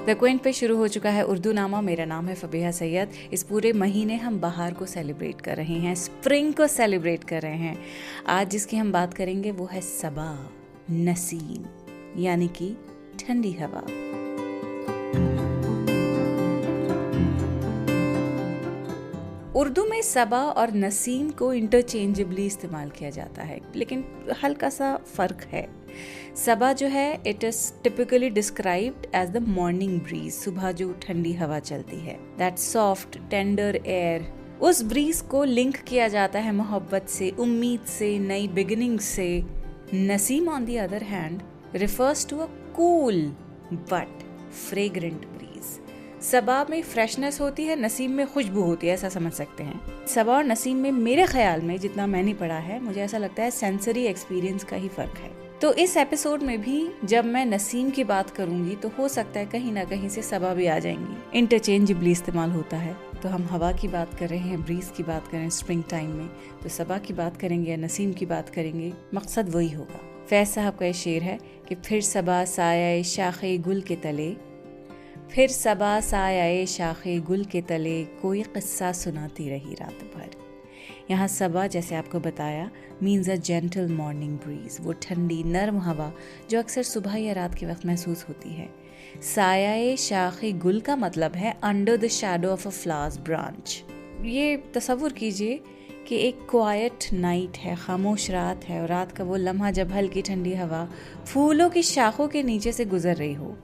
The Quint पे शुरू हो चुका है उर्दू नामा। मेरा नाम है फबीहा सैयद। इस पूरे महीने हम बहार को सेलिब्रेट कर रहे हैं, स्प्रिंग को सेलिब्रेट कर रहे हैं। आज जिसकी हम बात करेंगे वो है सबा, नसीम, यानी कि ठंडी हवा। उर्दू में सबा और नसीम को इंटरचेंजेबली इस्तेमाल किया जाता है, लेकिन हल्का सा फ़र्क है। सबा जो है it is typically described as the morning breeze, सुबह जो ठंडी हवा चलती है, दैट सॉफ्ट टेंडर एयर। उस ब्रीज को लिंक किया जाता है मोहब्बत से, उम्मीद से, नई बिगिनिंग से। नसीम on the other hand refers to a cool but fragrant breeze. सबा में फ्रेशनेस होती है, नसीम में खुशबू होती है, ऐसा समझ सकते हैं। सबा और नसीम में मेरे ख्याल में, जितना मैंने पढ़ा है, मुझे ऐसा लगता है सेंसरी एक्सपीरियंस का ही फर्क है। तो इस एपिसोड में भी जब मैं नसीम की बात करूंगी तो हो सकता है कहीं ना कहीं से सबा भी आ जाएंगी। इंटरचेंजेबली इस्तेमाल होता है। तो हम हवा की बात कर रहे हैं, ब्रीज की बात करें स्प्रिंग टाइम में, तो सबा की बात करेंगे या नसीम की बात करेंगे, मकसद वही होगा। फैज साहब का ये शेर है कि फिर सबा साया शाखे गुल के तले, फिर सबा साया शाखे गुल के तले, कोई किस्सा सुनाती रही रात भर। यहाँ सबा, जैसे आपको बताया, means a gentle morning breeze, वो ठंडी नर्म हवा जो अक्सर सुबह या रात के वक्त महसूस होती है। साया शाखे गुल का मतलब है under the shadow of a flowers branch. ये तसव्वुर कीजिए कि एक क्वाइट नाइट है, खामोश रात है, और रात का वो लम्हा जब हल्की ठंडी हवा फूलों की शाखों के नीचे से गुजर रही हो,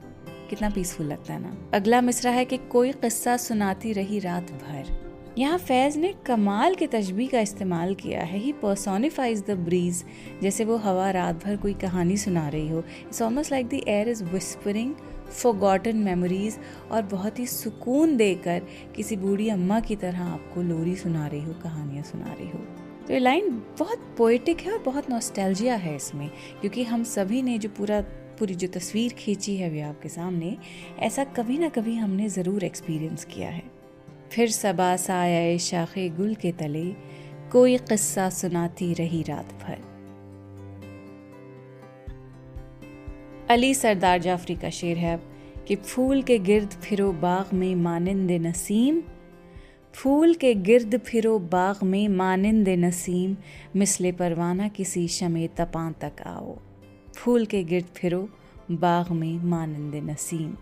कितना पीसफुल लगता है ना। अगला मिसरा है कि कोई किस्सा सुनाती रही रात भर। यहाँ फैज ने कमाल के तशबीह का इस्तेमाल किया है। ही पर्सोनिफाइज द ब्रीज, जैसे वो हवा रात भर कोई कहानी सुना रही हो। It's almost like the air is whispering forgotten memories, और बहुत ही सुकून देकर किसी बूढ़ी अम्मा की तरह आपको लोरी सुना रही हो, कहानियाँ सुना रही हो। तो ये लाइन बहुत पोएटिक है और बहुत नॉस्टैल्जिया है इसमें, क्योंकि हम सभी ने जो पूरी जो तस्वीर खींची है अभी आपके सामने, ऐसा कभी ना कभी हमने ज़रूर एक्सपीरियंस किया है। फिर सबा साया शाखे गुल के तले, कोई किस्सा सुनाती रही रात भर। अली सरदार जाफरी का शेर है कि फूल के गिर्द फिरो बाग में मानिंद नसीम, फूल के गिर्द फिरो बाग में मानिंद नसीम, मिसले परवाना किसी शमे तपां तक आओ। फूल के गिर्द फिरो बाग में मानिंद नसीम,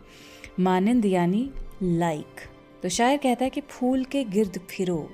मानिंद यानी लाइक। तो शायर कहता है कि फूल के गिर्द फिरो,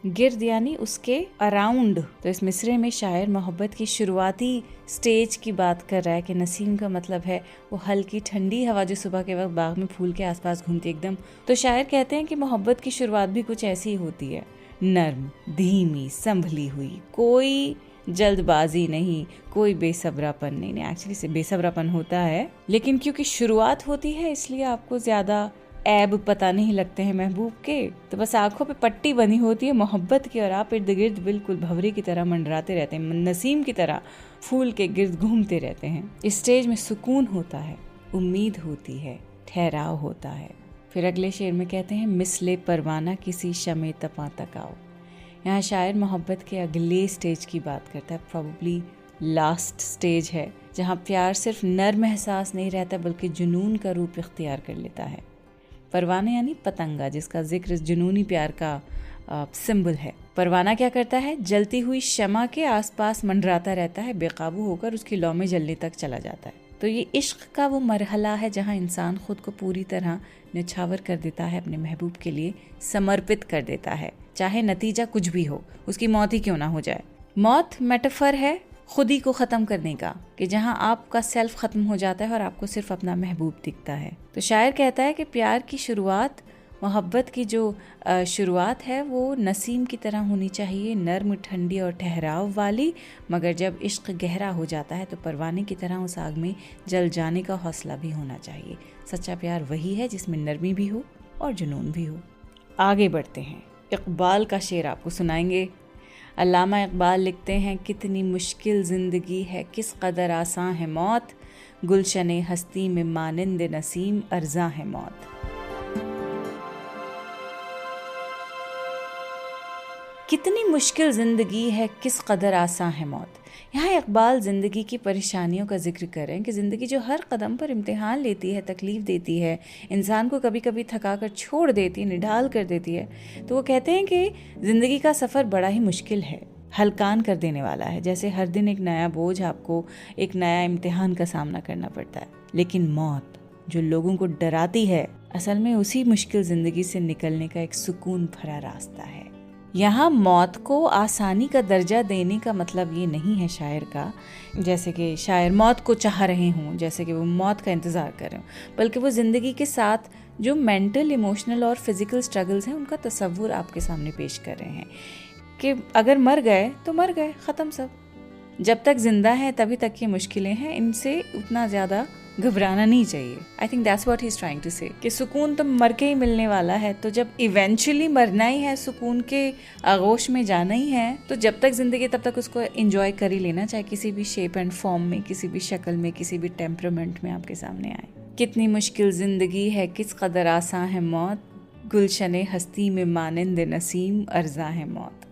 गिर्द यानी उसके अराउंड। तो इस मिसरे में शायर मोहब्बत की शुरुआती स्टेज की बात कर रहा है कि नसीम का मतलब है वो हल्की ठंडी हवा जो सुबह के वक्त बाग में फूल के आसपास घूमती एकदम। तो शायर कहते हैं कि मोहब्बत की शुरुआत भी कुछ ऐसी ही होती है, नर्म, धीमी, संभली हुई, कोई जल्दबाजी नहीं, कोई बेसब्रापन नहीं। एक्चुअली से बेसब्रापन होता है, लेकिन क्योंकि शुरुआत होती है इसलिए आपको ज्यादा ऐब पता नहीं लगते हैं महबूब के। तो बस आंखों पे पट्टी बनी होती है मोहब्बत की, और आप इर्द गिर्द बिल्कुल भंवरे की तरह मंडराते रहते हैं, नसीम की तरह फूल के गिर्द घूमते रहते हैं। इस स्टेज में सुकून होता है, उम्मीद होती है, ठहराव होता है। फिर अगले शेर में कहते हैं मिसले परवाना किसी शमे तपां तक आओ। यहाँ शायर मोहब्बत के अगले स्टेज की बात करता है, प्रोबेबली लास्ट स्टेज है, जहाँ प्यार सिर्फ नर्म एहसास नहीं रहता बल्कि जुनून का रूप इख्तियार कर लेता है। परवाना यानी पतंगा, जिसका जिक्र जुनूनी प्यार का सिंबल है। परवाना क्या करता है, जलती हुई शमा के आसपास मंडराता रहता है, बेकाबू होकर उसकी लौ में जलने तक चला जाता है। तो ये इश्क का वो मरहला है जहाँ इंसान खुद को पूरी तरह न्यौछावर कर देता है, अपने महबूब के लिए समर्पित कर देता है, चाहे नतीजा कुछ भी हो, उसकी मौत ही क्यों ना हो जाए। मौत मेटाफर है खुद ही को ख़त्म करने का, कि जहाँ आपका सेल्फ ख़त्म हो जाता है और आपको सिर्फ अपना महबूब दिखता है। तो शायर कहता है कि प्यार की शुरुआत, मोहब्बत की जो शुरुआत है वो नसीम की तरह होनी चाहिए, नर्म, ठंडी और ठहराव वाली, मगर जब इश्क गहरा हो जाता है तो परवाने की तरह उस आग में जल जाने का हौसला भी होना चाहिए। सच्चा प्यार वही है जिसमें नरमी भी हो और जुनून भी हो। आगे बढ़ते हैं, इकबाल का शेर आपको सुनाएंगे। अल्लामा इकबाल लिखते हैं, कितनी मुश्किल ज़िंदगी है, किस कदर आसान है मौत, गुलशने हस्ती में मानिंद नसीम अर्जा है मौत। कितनी मुश्किल ज़िंदगी है, किस कदर आसान है मौत। यहाँ इकबाल ज़िंदगी की परेशानियों का जिक्र करें कि ज़िंदगी जो हर कदम पर इम्तिहान लेती है, तकलीफ़ देती है, इंसान को कभी कभी थका कर छोड़ देती है, निढाल कर देती है, तो वो कहते हैं कि ज़िंदगी का सफ़र बड़ा ही मुश्किल है, हलकान कर देने वाला है। जैसे हर दिन एक नया बोझ, आपको एक नया इम्तिहान का सामना करना पड़ता है। लेकिन मौत जो लोगों को डराती है, असल में उसी मुश्किल ज़िंदगी से निकलने का एक सुकून भरा रास्ता है। यहाँ मौत को आसानी का दर्जा देने का मतलब ये नहीं है शायर का, जैसे कि शायर मौत को चाह रहे हों, जैसे कि वो मौत का इंतज़ार कर रहे हों, बल्कि वो ज़िंदगी के साथ जो मेंटल, इमोशनल और फिज़िकल स्ट्रगल्स हैं उनका तसव्वुर आपके सामने पेश कर रहे हैं कि अगर मर गए तो मर गए, ख़त्म सब। जब तक जिंदा हैं तभी तक ये मुश्किलें हैं, इनसे उतना ज़्यादा घबराना नहीं चाहिए। I think that's what he is trying to say कि सुकून तो मर के ही मिलने वाला है, तो जब इवेंचुअली मरना ही है, सुकून के आगोश में जाना ही है, तो जब तक जिंदगी तब तक उसको एंजॉय कर ही लेना, चाहे किसी भी शेप एंड फॉर्म में, किसी भी शक्ल में, किसी भी टेम्परामेंट में आपके सामने आए। कितनी मुश्किल जिंदगी है, किस कदर आसान है मौत, गुलशने हस्ती में मानिंद नसीम अर्जा है मौत।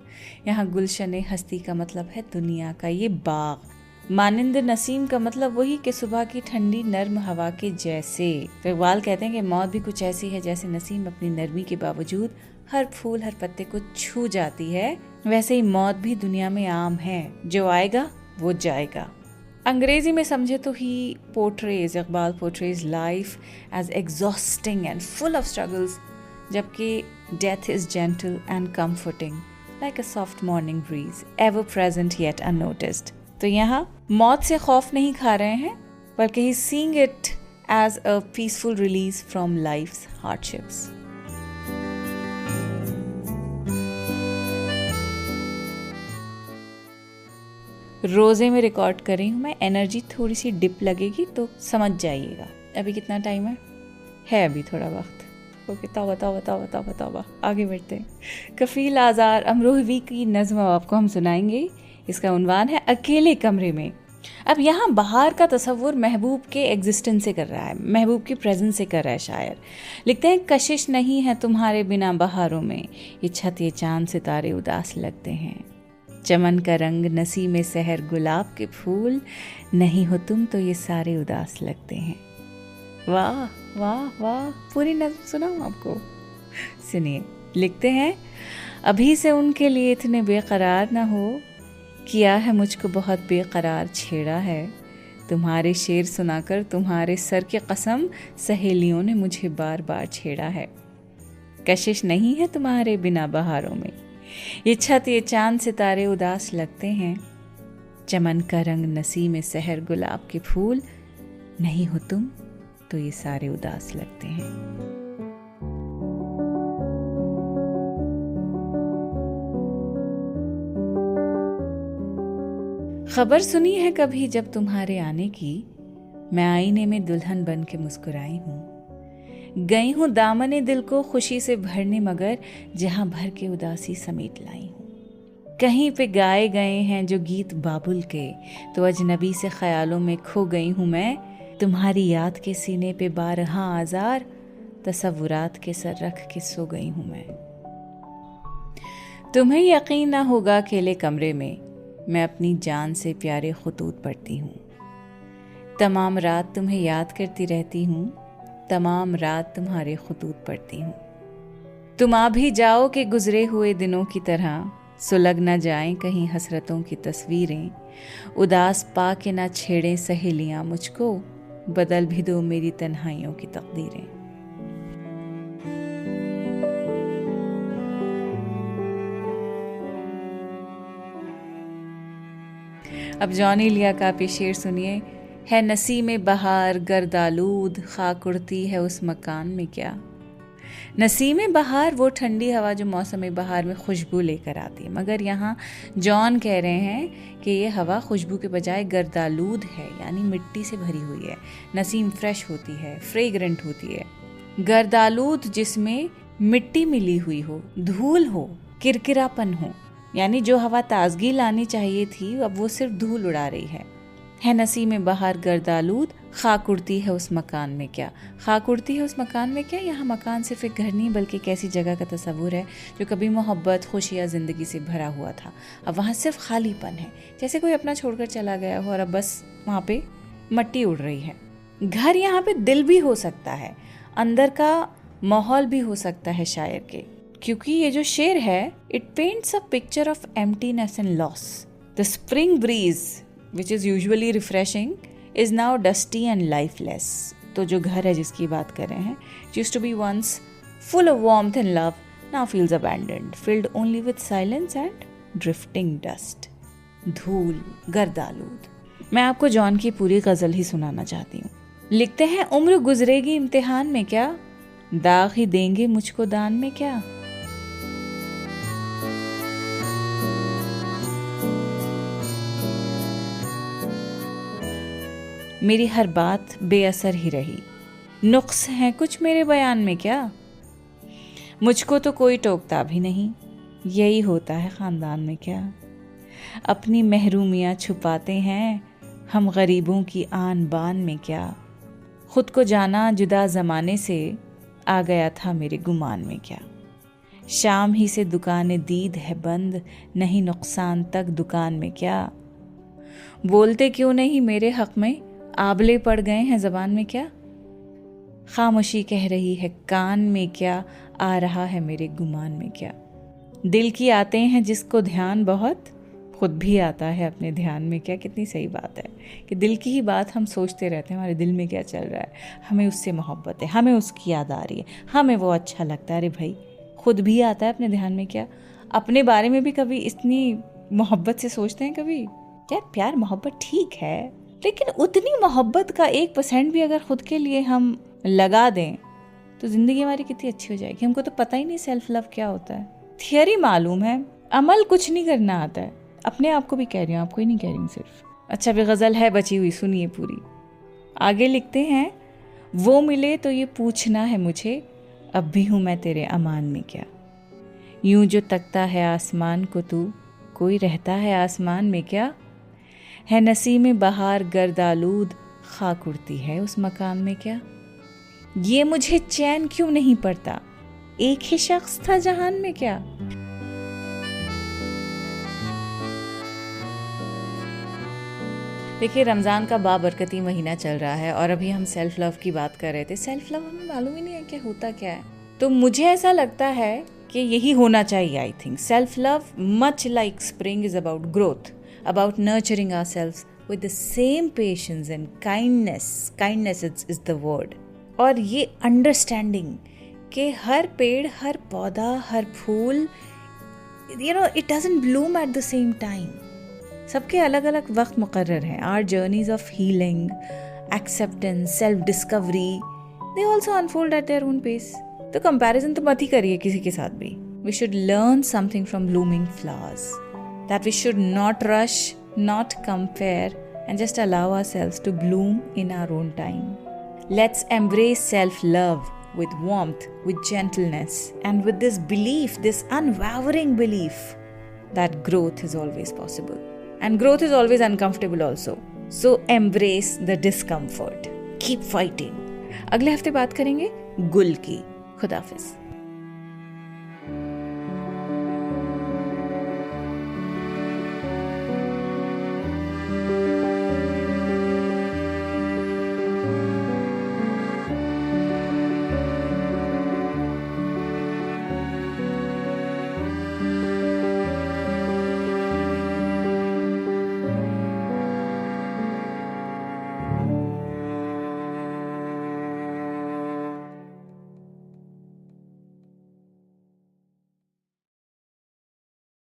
यहाँ गुलशने हस्ती का मतलब है दुनिया का ये बाग, मानिंद नसीम का मतलब वही कि सुबह की ठंडी नर्म हवा के जैसे। तो इकबाल कहते हैं कि मौत भी कुछ ऐसी है जैसे नसीम अपनी नरमी के बावजूद हर फूल हर पत्ते को छू जाती है, वैसे ही मौत भी दुनिया में आम है, जो आएगा वो जाएगा। अंग्रेजी में समझे तो ही portrays, Iqbal portrays life as exhausting and full of struggles, जबकि death is gentle and comforting like a soft morning breeze, ever present yet unnoticed। तो यहाँ मौत से खौफ नहीं खा रहे हैं, बल्कि ही seeing it as a peaceful release from life's hardships। रोजे में रिकॉर्ड कर रही हूँ मैं, एनर्जी थोड़ी सी डिप लगेगी तो समझ जाइएगा। अभी कितना टाइम है अभी थोड़ा वक्त। ओके, तौबा आगे बढ़ते हैं। कफील आज़ार अमरोहवी की नज़्म आपको हम सुनाएंगे। इसका उन्वान है अकेले कमरे में। अब यहाँ बहार का तसव्वुर महबूब के एग्जिस्टेंस से कर रहा है, महबूब की प्रेजेंस से कर रहा है शायर। लिखते हैं, कशिश नहीं है तुम्हारे बिना बहारों में, ये छत ये चांद सितारे उदास लगते हैं, चमन का रंग नसीम सहर गुलाब के फूल, नहीं हो तुम तो ये सारे उदास लगते हैं। वाह वाह वाह, पूरी नज़्म सुनाऊं आपको? सुनिए। लिखते हैं, अभी से उनके लिए इतने बेकरार ना हो, किया है मुझको बहुत बेकरार छेड़ा है, तुम्हारे शेर सुनाकर तुम्हारे सर की कसम सहेलियों ने मुझे बार बार छेड़ा है। कशिश नहीं है तुम्हारे बिना बहारों में, ये छत ये चांद सितारे उदास लगते हैं, चमन का रंग नसीम सहर गुलाब के फूल, नहीं हो तुम तो ये सारे उदास लगते हैं। खबर सुनी है कभी जब तुम्हारे आने की, मैं आईने में दुल्हन बन के मुस्कुराई हूँ, गई हूँ दामने दिल को खुशी से भरने, मगर जहां भर के उदासी समेट लाई हूँ। कहीं पे गाए गए हैं जो गीत बाबुल के, तो अजनबी से ख्यालों में खो गई हूँ मैं, तुम्हारी याद के सीने पे बारहा आजार, तसव्वुरात के सर रख के सो गई हूँ मैं। तुम्हें यकीन ना होगा अकेले कमरे में, मैं अपनी जान से प्यारे खुतूत पढ़ती हूँ, तमाम रात तुम्हें याद करती रहती हूँ, तमाम रात तुम्हारे खुतूत पढ़ती हूँ। तुम आ भी जाओ कि गुजरे हुए दिनों की तरह, सुलग न जाएं कहीं हसरतों की तस्वीरें, उदास पा के ना छेड़े सहेलियां मुझको, बदल भी दो मेरी तन्हाइयों की तकदीरें। अब जॉनी लिया का आप ये शेर सुनिए। है नसीम बहार गर्दालूद, खाक उड़ती है उस मकान में क्या। नसीम बहार वो ठंडी हवा जो मौसम बहार में खुशबू लेकर आती है, मगर यहाँ जॉन कह रहे हैं कि ये हवा खुशबू के बजाय गर्दालूद है, यानी मिट्टी से भरी हुई है। नसीम फ्रेश होती है, फ्रेग्रेंट होती है। गर्दालूद जिसमें मिट्टी मिली हुई हो, धूल हो, किरकिरापन हो, यानी जो हवा ताजगी लानी चाहिए थी अब वो सिर्फ धूल उड़ा रही है। नसीम बहार गर्दालूद, खाक उड़ती है उस मकान में क्या। खाक उड़ती है उस मकान में क्या, यहाँ मकान सिर्फ एक घर नहीं बल्कि एक ऐसी जगह का तस्वुर है जो कभी मोहब्बत, खुशी या ज़िंदगी से भरा हुआ था। अब वहाँ सिर्फ खालीपन है, जैसे कोई अपना छोड़कर चला गया हो और अब बस वहाँ पे मट्टी उड़ रही है। घर यहाँ पे दिल भी हो सकता है, अंदर का माहौल भी हो सकता है शायर के, क्योंकि ये जो शेर है it paints a picture of emptiness and loss. The spring breeze which is usually refreshing is now dusty and lifeless। तो जो घर है जिसकी बात कर रहे हैं, used to be once full of warmth and love, now feels abandoned, filled only with silence and drifting dust। धूल, गर्दालूद। मैं आपको जॉन की पूरी गजल ही सुनाना चाहती हूँ। लिखते हैं, उम्र गुजरेगी इम्तिहान में क्या, दाग ही देंगे मुझको दान में क्या। मेरी हर बात बेअसर ही रही, नुक्स हैं कुछ मेरे बयान में क्या। मुझको तो कोई टोकता भी नहीं, यही होता है ख़ानदान में क्या। अपनी महरूमियाँ छुपाते हैं हम गरीबों की आन बान में क्या। खुद को जाना जुदा ज़माने से, आ गया था मेरे गुमान में क्या। शाम ही से दुकानें दीद है बंद, नहीं नुकसान तक दुकान में क्या। बोलते क्यों नहीं मेरे हक़ में, आबले पड़ गए हैं ज़बान में क्या। खामोशी कह रही है कान में क्या, आ रहा है मेरे गुमान में क्या। दिल की आते हैं जिसको ध्यान बहुत, खुद भी आता है अपने ध्यान में क्या। कितनी सही बात है कि दिल की ही बात हम सोचते रहते हैं, हमारे दिल में क्या चल रहा है, हमें उससे मोहब्बत है, हमें उसकी याद आ रही है, हमें वो अच्छा लगता है। अरे भाई, खुद भी आता है अपने ध्यान में क्या। अपने बारे में भी कभी इतनी मोहब्बत से सोचते हैं कभी? यार प्यार मोहब्बत ठीक है, लेकिन उतनी मोहब्बत का 1% भी अगर खुद के लिए हम लगा दें तो ज़िंदगी हमारी कितनी अच्छी हो जाएगी। हमको तो पता ही नहीं सेल्फ लव क्या होता है, थियरी मालूम है, अमल कुछ नहीं करना आता है। अपने आप को भी कह रही हूँ, आपको ही नहीं कह रही हूँ सिर्फ। अच्छा भी गज़ल है बची हुई, सुनिए पूरी। आगे लिखते हैं, वो मिले तो ये पूछना है मुझे, अब भी हूँ मैं तेरे अमान में क्या। यूं जो तकता है आसमान को तू, कोई रहता है आसमान में क्या। है नसीम बहार गर्दालूद, खाक उड़ती है उस मकान में क्या। ये मुझे चैन क्यों नहीं पड़ता, एक ही शख्स था जहान में क्या। देखिए, रमज़ान का बाबरकती महीना चल रहा है और अभी हम सेल्फ लव की बात कर रहे थे। सेल्फ लव हमें मालूम ही नहीं है क्या होता क्या है, तो मुझे ऐसा लगता है कि यही होना चाहिए। I think self love much like spring is about growth, about nurturing ourselves with the same patience and kindness. Kindness is the word. और ये understanding कि हर पेड़, हर पौधा, हर फूल, it doesn't bloom at the same time. सबके अलग अलग वक्त मुकर्रर हैं. Our journeys of healing, acceptance, self-discovery, they also unfold at their own pace. तो comparison तो मत ही करिए किसी के साथ भी. We should learn something from blooming flowers. That we should not rush, not compare, and just allow ourselves to bloom in our own time. Let's embrace self-love with warmth, with gentleness, and with this belief, this unwavering belief that growth is always possible. And growth is always uncomfortable also. So embrace the discomfort. Keep fighting. अगले हफ्ते बात करेंगे गुल की। खुदाफिज।